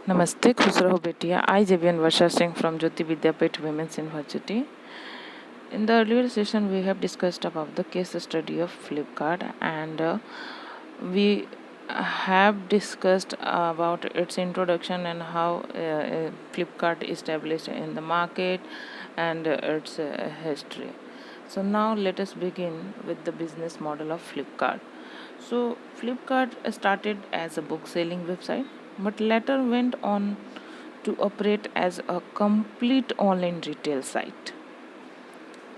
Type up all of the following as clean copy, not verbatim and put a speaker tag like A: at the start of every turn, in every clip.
A: Namaste, खुश रहो बेटिया. I, Javian Varsha Singh from Jyoti Vidyapeeth Women's University. In the earlier session, we have discussed about the case study of Flipkart, and we have discussed about its introduction and how Flipkart established in the market and its history. So now let us begin with the business model of Flipkart. So Flipkart started as a book selling website but later went on to operate as a complete online retail site.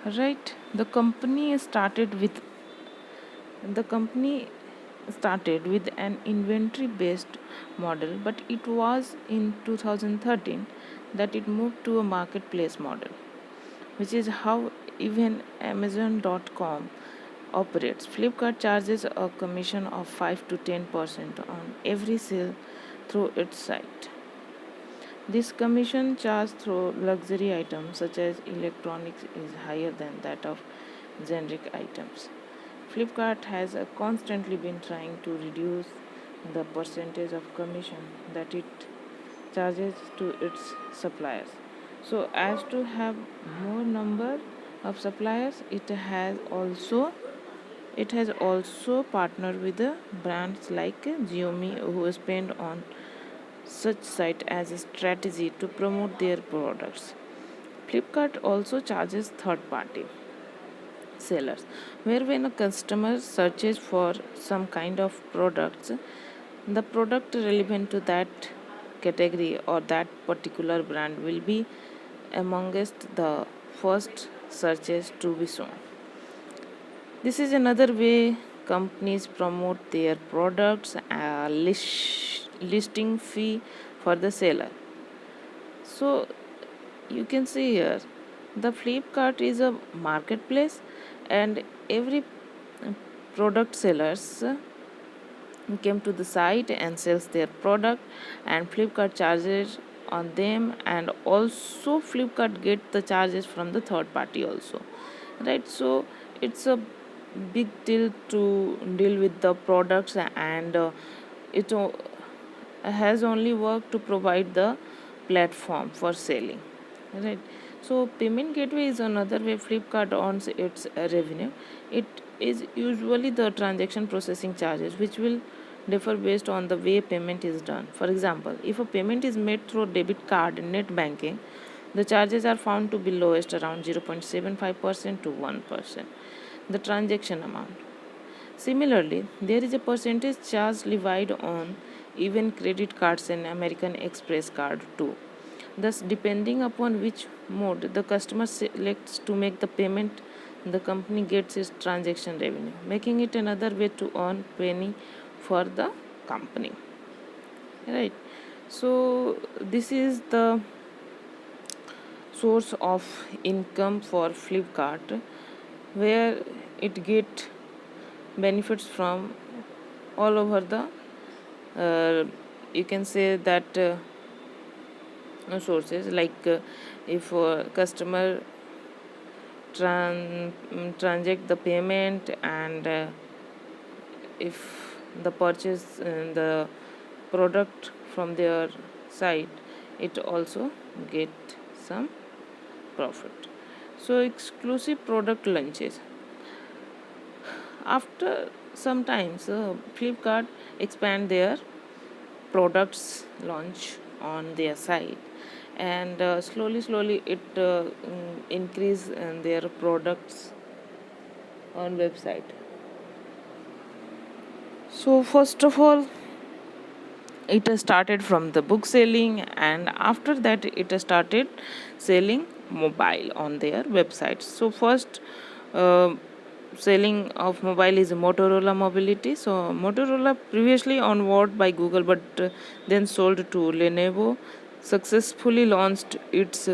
A: Right? The company started with an inventory based model, but it was in 2013 that it moved to a marketplace model, which is how even Amazon.com operates. Flipkart charges a commission of 5 to 10% on every sale through its site. This commission charge through luxury items such as electronics is higher than that of generic items. Flipkart has constantly been trying to reduce the percentage of commission that it charges to its suppliers. So as to have more number of suppliers, it has also partnered with the brands like Xiaomi who spend on such site as a strategy to promote their products. Flipkart also charges third party sellers, where when a customer searches for some kind of products, the product relevant to that category or that particular brand will be amongst the first searches to be shown. This is another way companies promote their products, a listing fee for the seller. So you can see here the Flipkart is a marketplace and every product sellers came to the site and sells their product, and Flipkart charges on them, and also Flipkart get the charges from the third party also, right? So it's a big deal to deal with the products, and it has only worked to provide the platform for selling, right? So payment gateway is another way Flipkart earns its revenue. It is usually the transaction processing charges, which will differ based on the way payment is done. For example, if a payment is made through debit card and net banking, the charges are found to be lowest around 0.75% to 1%. The transaction amount. Similarly, there is a percentage charge levied on even credit cards and American Express card too. Thus, depending upon which mode the customer selects to make the payment, the company gets its transaction revenue, making it another way to earn penny for the company. Right. So this is the source of income for Flipkart, where it get benefits from all over the you can say that sources, like if customer transact the payment, and if the purchase the product from their site, it also get some profit. So exclusive product launches. After some times, Flipkart expand their products launch on their site, and slowly it increase their products on website. So first of all, it started from the book selling, and after that it started selling mobile on their website. So first uh, selling of mobile is Motorola Mobility. So Motorola previously onboarded by Google, but then sold to Lenovo, successfully launched its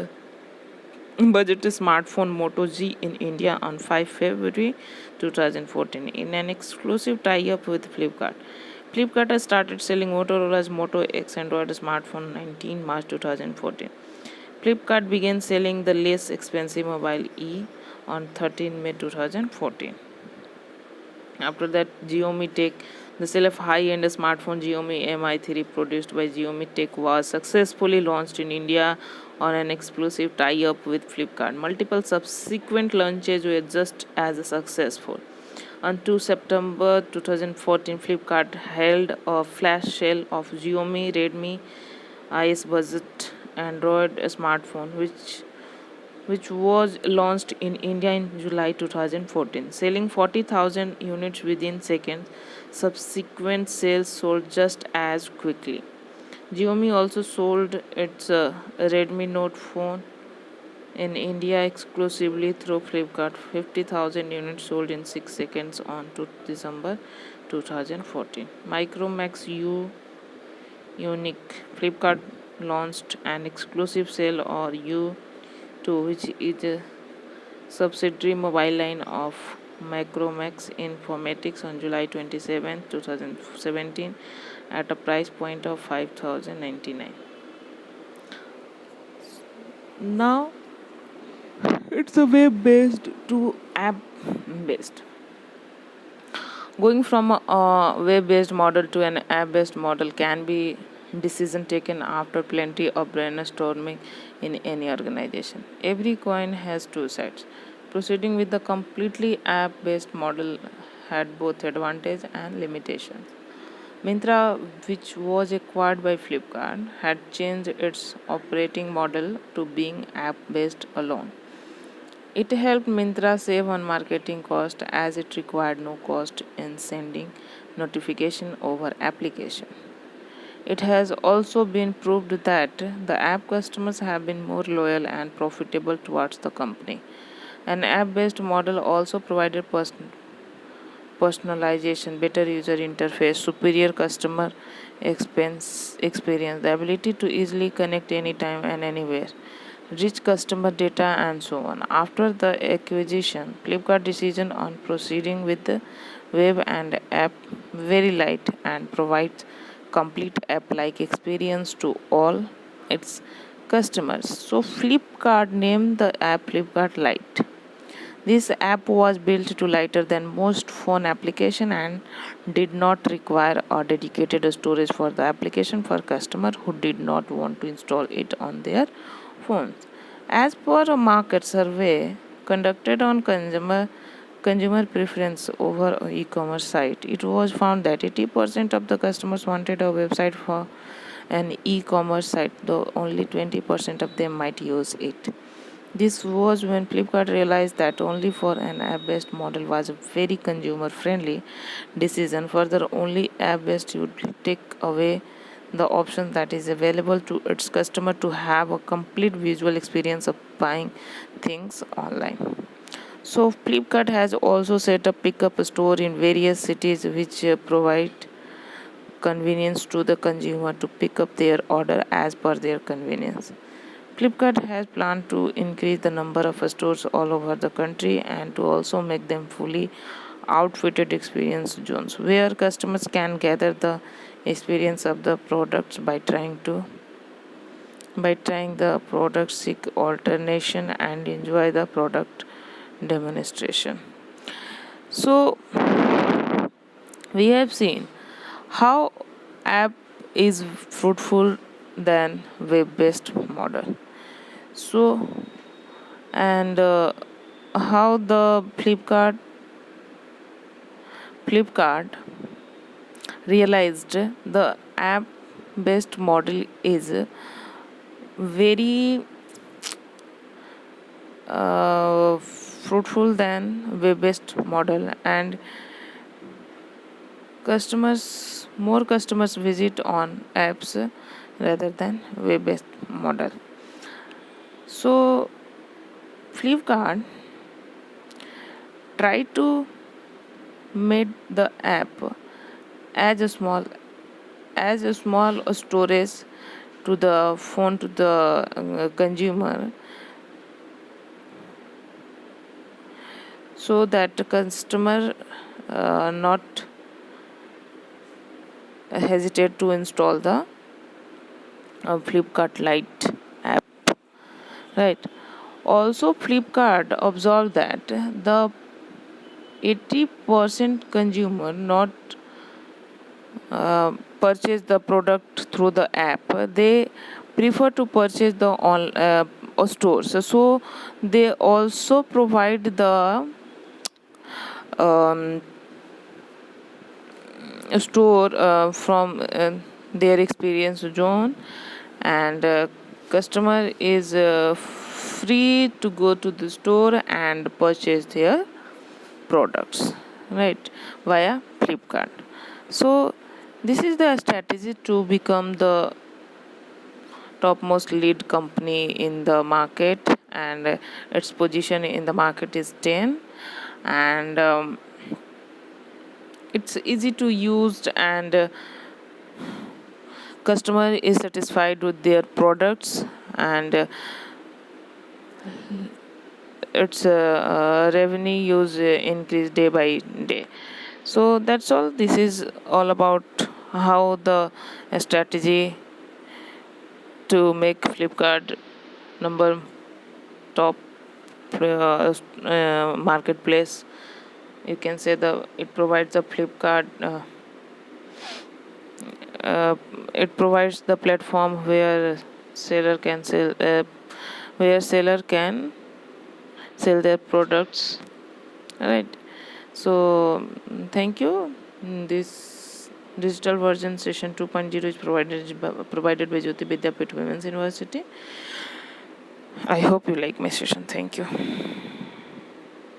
A: budget smartphone Moto G in India on 5 February 2014 in an exclusive tie-up with Flipkart. Flipkart has started selling Motorola's Moto X Android smartphone 19 March 2014. Flipkart began selling the less expensive Mobile E on 13 May 2014. After that, Xiaomi take The sale of high-end smartphone Xiaomi Mi 3 produced by Xiaomi Tech was successfully launched in India on an exclusive tie-up with Flipkart. Multiple subsequent launches were just as successful. On 2 September 2014, Flipkart held a flash sale of Xiaomi Redmi IS budget Android smartphone, which was launched in India in July 2014, selling 40,000 units within seconds. Subsequent sales sold just as quickly. Xiaomi also sold its Redmi Note phone in India exclusively through Flipkart. 50,000 units sold in 6 seconds on 2 December 2014. Micromax U Unique. Flipkart launched an exclusive sale or U2, which is a subsidiary mobile line of Micromax Informatics on July 27, 2017 at a price point of 5,099. Now it's a web based to app based. Going from a web based model to an app based model can be decision taken after plenty of brainstorming in any organization. Every coin has two sides. Proceeding with the completely app based model had both advantage and limitations. Mintra, which was acquired by Flipkart, had changed its operating model to being app based alone. It helped Mintra save on marketing cost as it required no cost in sending notification over application. It has also been proved that the app customers have been more loyal and profitable towards the company. An app based model also provided personalization, better user interface, superior customer experience, the ability to easily connect anytime and anywhere, rich customer data, and so on. After the acquisition, Flipkart decision on proceeding with the web and app very light and provides complete app-like experience to all its customers. So Flipkart named the app Flipkart Lite. This app was built to lighter than most phone application and did not require a dedicated storage for the application for customers who did not want to install it on their phones. As per a market survey conducted on consumer preference over e-commerce site, it was found that 80% of the customers wanted a website for an e-commerce site, though only 20% of them might use it. This was when Flipkart realized that only for an app-based model was a very consumer-friendly decision. Further, only app-based would take away the option that is available to its customer to have a complete visual experience of buying things online. So Flipkart has also set up pickup store in various cities which provide convenience to the consumer to pick up their order as per their convenience. Flipkart has planned to increase the number of stores all over the country and to also make them fully outfitted experience zones where customers can gather the experience of the products by trying the product, seek alternation, and enjoy the product demonstration. So we have seen how app is fruitful than web-based model. So and how the Flipkart realized the app based model is very fruitful than web based model, and more customers visit on apps rather than web based model. So Flipkart tried to make the app as a small storage to the phone to the consumer, so that the customer not hesitate to install the Flipkart Lite app, right? Also Flipkart observed that the 80% consumer not purchase the product through the app. They prefer to purchase the on stores. So they also provide the um, store from their experience zone, and customer is free to go to the store and purchase their products, right, via Flipkart. So this is the strategy to become the topmost lead company in the market, and its position in the market is 10, and it's easy to use, and customer is satisfied with their products, and its revenue use increase day by day. So that's all. This is all about how the strategy to make Flipkart number top marketplace. You can say the it provides a Flipkart. It provides the platform where seller can sell, where seller can sell their products. Right. So thank you. This digital version session 2.0 is provided by Jyoti Vidyapeeth Women's University. I hope you like my session. Thank you.